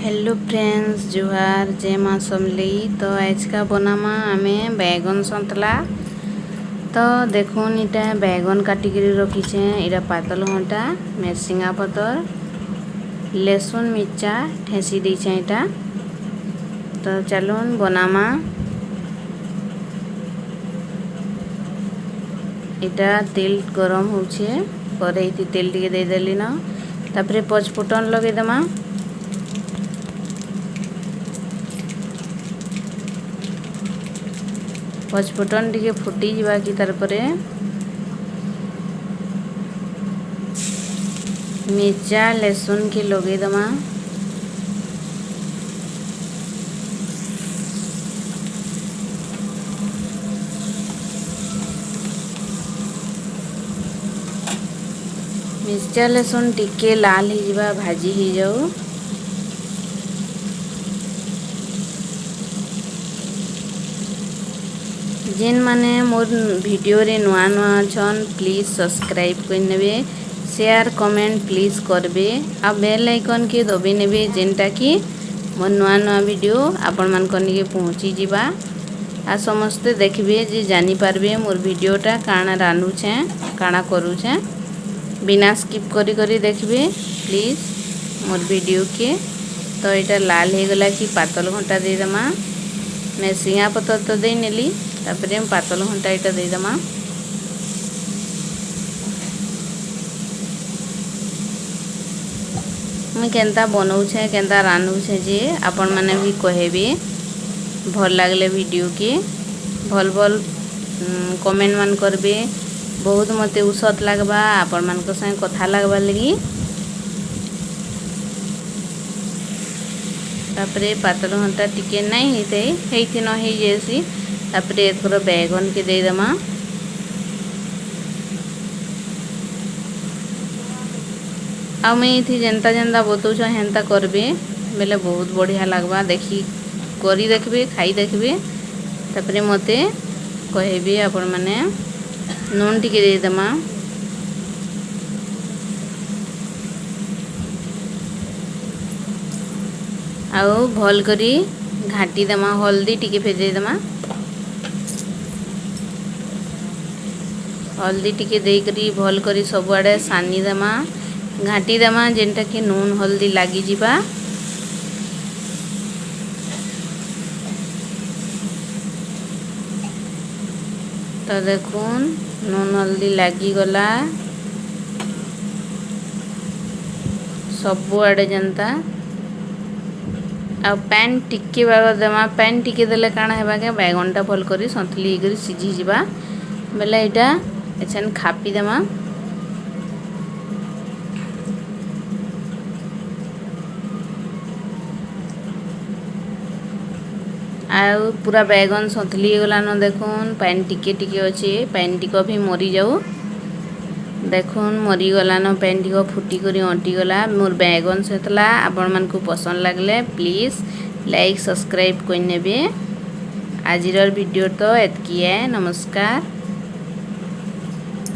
Hello friends, जुहार जय माँ समली। तो आज का बनामा आमे बैगन सन्तला। तो देखुन इटा बैगन काटिकी रखीचे। इटा पातल घंटा मेरसिंगा पतर लहसुन मिर्चा ठेसी दीचे इटा। तो चलुन बनामा। इटा तेल गरम होछे, कढ़ई थी तेल टिके दे देली न। तापरे पचफुटन लगे दमा। पचफुटन टिके फुटी जीवा की तरपरे मिर्चा लहसुन के लगे दमा। मिर्चा लहसुन टिके लाल ही जीवा भाजी ही जाऊ। जेन माने मोर वीडियो रे नुआ नुआ छन प्लीज सब्सक्राइब कर नेबे, शेयर कमेंट प्लीज करबे आ बेल आइकन के दबे नेबे, जेनटा कि मोर नुआ नुआ वीडियो आपण मान कनिके पहुंची जीवा आ समस्ते देखबे जे जानी पारबे मोर वीडियोटा काना रानु छे काना करू छे। बिना स्किप करी करी देखबे प्लीज मोर वीडियो के। तो इटा लाल हे गला कि पातल घंटा दे दमा। मैं सिंगा पतर तो दे नेली, तापरे हम पातल घंटा इटा दे दमा। मुई केनता बनाऊ छे केनता रानू छे जे आपण माने भी कहबे। भल लागले वीडियो के भल भल कमेंट मान करबे। बहुत मते उसत लागबा आपण मान को संग कथा लागबा लगी। तापरे पातल घंटा टिके नहीं हेते हेति न हे जेसी। तापरे एथरो बैगन के दे दमा। आ मैं इथि जेंता जेंता बतौ छ हेंता करबे बेले बहुत बढ़िया लागबा। देखी करी देखबे खाई देखबे, तापरे मते कहबे आपण माने। नून टिके दे दमा। आउ भल करी घाटी दमा। हल्दी टिके फेदे दमा। हल्दी टिके दे करी भल करी सब आड़े सानी दमा घाटी दमा, जेनटा कि नून हल्दी लागी जीवा। तो देखुन नून हल्दी लागी गला सब आड़े जनता। आ पैन टिके बाबा दमा। पैन टिके देले काना हेबा के बैगनटा भल करी संतली करी सिझी जीवा बेले इटा एछन खापी दमा। आउ पूरा बैगन संतली गला न। देखुन पैन टिके टिके अच्छे, पैन टिको भी मरी जाऊ। देखुन मरी गला न, पैन टिको फुटी करी अंटी गला। मोर बैगन सतला आपण मान को पसंद लागले प्लीज लाइक सब्सक्राइब कर नेबे। आजिर वीडियो तो एतकी है। नमस्कार।